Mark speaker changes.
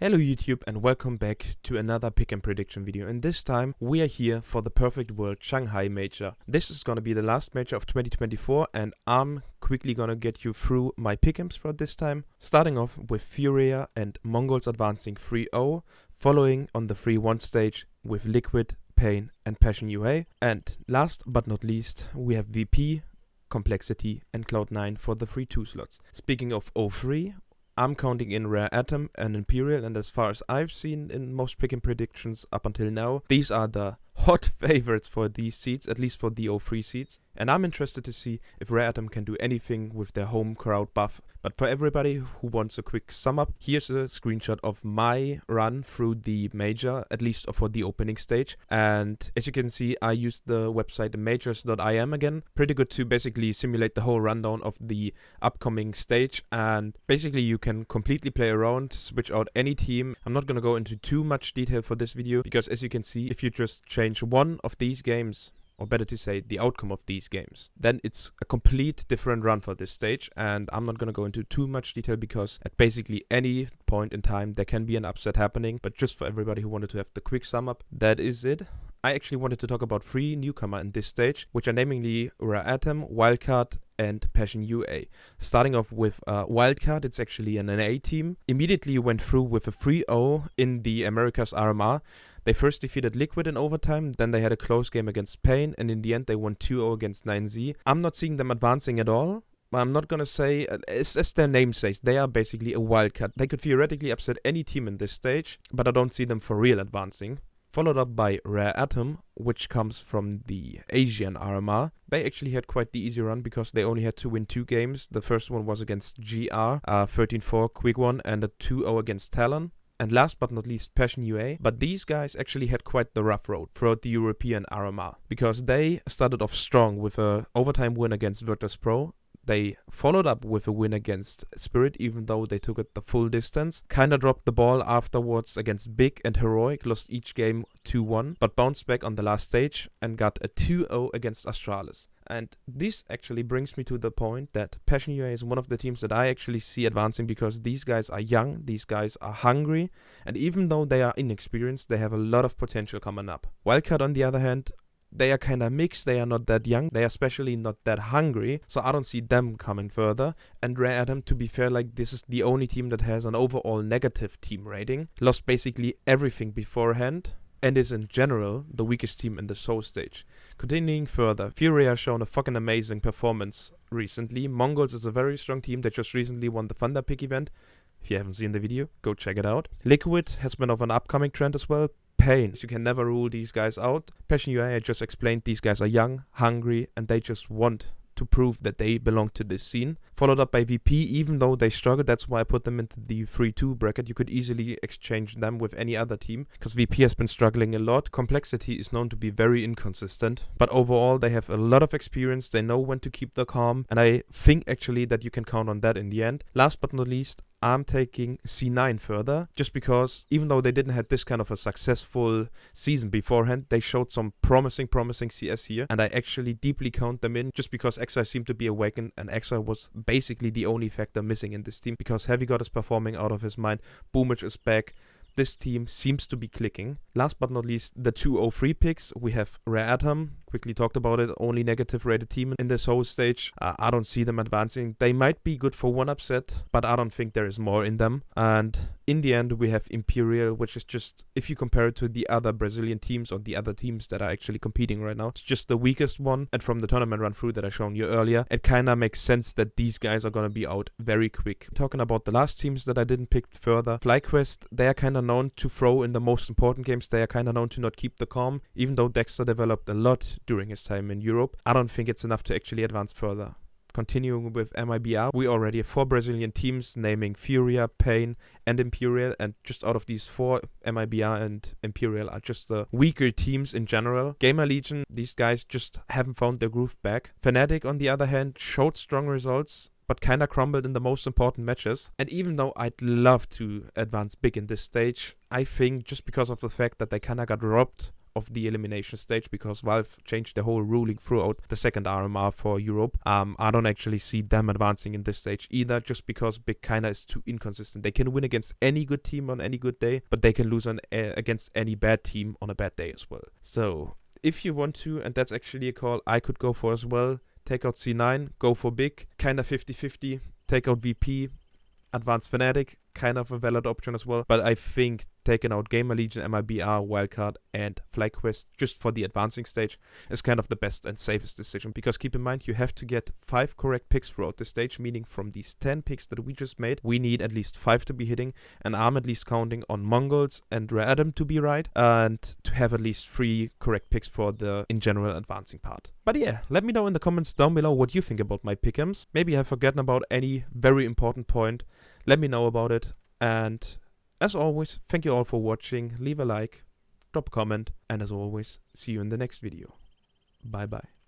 Speaker 1: Hello YouTube and welcome back to another pick and prediction video, and this time we are here for the Perfect World Shanghai major. This is gonna be the last major of 2024 and I'm quickly gonna get you through my pickems for this time. Starting off with Furia and Mongols advancing 3-0, following on the 3-1 stage with Liquid, Pain and Passion UA. And last but not least we have VP, Complexity and Cloud9 for the 3-2 slots. Speaking of 03, I'm counting in Rare Atom and Imperial, and as far as I've seen in most picking predictions up until now, these are the hot favorites for these seats, at least for the 03 seats. And I'm interested to see if Rare Atom can do anything with their home crowd buff. But for everybody who wants a quick sum up, here's a screenshot of my run through the major, at least for the opening stage. And as you can see, I used the website majors.im again. Pretty good to basically simulate the whole rundown of the upcoming stage. And basically you can completely play around, switch out any team. I'm not going to go into too much detail for this video, because as you can see, if you just change one of these games, or better to say, the outcome of these games, then it's a complete different run for this stage. And I'm not going to go into too much detail because at basically any point in time there can be an upset happening. But just for everybody who wanted to have the quick sum up, that is it. I actually wanted to talk about 3 newcomers in this stage, which are namely Rare Atom, Wildcard and Passion UA. Starting off with Wildcard, it's actually an NA team. Immediately went through with a 3-0 in the Americas RMR. They first defeated Liquid in overtime, then they had a close game against Pain, and in the end they won 2-0 against 9Z. I'm not seeing them advancing at all. I'm not gonna say, as their name says, they are basically a wildcard. They could theoretically upset any team in this stage, but I don't see them for real advancing. Followed up by Rare Atom, which comes from the Asian RMR. They actually had quite the easy run because they only had to win 2 games. The first one was against GR, 13-4 quick one, and a 2-0 against Talon. And last but not least, Passion UA. But these guys actually had quite the rough road throughout the European RMR, because they started off strong with a overtime win against virtus.pro. They followed up with a win against Spirit, even though they took it the full distance. Kinda dropped the ball afterwards against Big and Heroic, lost each game 2-1, but bounced back on the last stage and got a 2-0 against Astralis. And this actually brings me to the point that Passion UA is one of the teams that I actually see advancing, because these guys are young, these guys are hungry, and even though they are inexperienced, they have a lot of potential coming up. Wildcard, on the other hand, they are kind of mixed. They are not that young. They are especially not that hungry. So I don't see them coming further. And Rare Atom, to be fair, like, this is the only team that has an overall negative team rating. Lost basically everything beforehand, and is in general the weakest team in the Soul stage. Continuing further, Furia has shown a fucking amazing performance recently. Mongols is a very strong team that just recently won the Thunder Pick event. If you haven't seen the video, go check it out. Liquid has been of an upcoming trend as well. Pain, you can never rule these guys out. Passion UA, I just explained, these guys are young, hungry, and they just want to prove that they belong to this scene. Followed up by VP, even though they struggled, that's why I put them into the 3-2 bracket. You could easily exchange them with any other team, because VP has been struggling a lot. Complexity is known to be very inconsistent, but overall they have a lot of experience, they know when to keep the calm, and I think actually that you can count on that in the end. Last but not least, I'm taking C9 further, just because even though they didn't have this kind of a successful season beforehand, they showed some promising CS here, and I actually deeply count them in, just because XI seemed to be awakened, and XI was basically the only factor missing in this team, because Heavy God is performing out of his mind, Boomage is back. This team seems to be clicking. Last but not least, the 203 picks. We have Rare Atom, quickly talked about it, only negative rated team in this whole stage. I don't see them advancing. They might be good for one upset, but I don't think there is more in them. And in the end, we have Imperial, which is just, if you compare it to the other Brazilian teams or the other teams that are actually competing right now, it's just the weakest one. And from the tournament run through that I shown you earlier, it kind of makes sense that these guys are going to be out very quick. Talking about the last teams that I didn't pick further, FlyQuest, they are kind of known to throw in the most important games. They are kind of known to not keep the calm, even though Dexter developed a lot during his time in Europe. I don't think it's enough to actually advance further. Continuing with MIBR, we already have 4 Brazilian teams, naming Furia, Pain and Imperial, and just out of these 4, MIBR and Imperial are just the weaker teams in general. Gamer Legion, these guys just haven't found their groove back. Fnatic, on the other hand, showed strong results, but kinda crumbled in the most important matches. And even though I'd love to advance big in this stage, I think just because of the fact that they kinda got robbed of the elimination stage, because Valve changed the whole ruling throughout the second RMR for Europe. I don't actually see them advancing in this stage either, just because Big kinda is too inconsistent. They can win against any good team on any good day, but they can lose against any bad team on a bad day as well. So if you want to, and that's actually a call I could go for as well, take out C9, go for Big, kinda 50-50, take out VP, advance Fnatic, kind of a valid option as well. But I think taking out Gamer Legion, MIBR, Wildcard, and FlyQuest just for the advancing stage is kind of the best and safest decision. Because keep in mind, you have to get 5 correct picks throughout the stage, meaning from these 10 picks that we just made, we need at least 5 to be hitting. And I'm at least counting on Mongols and Rare Adam to be right, and to have at least 3 correct picks for the, in general, advancing part. But yeah, let me know in the comments down below what you think about my pickems. Maybe I've forgotten about any very important point. Let me know about it. And as always, thank you all for watching. Leave a like, drop a comment, and as always, see you in the next video. Bye bye.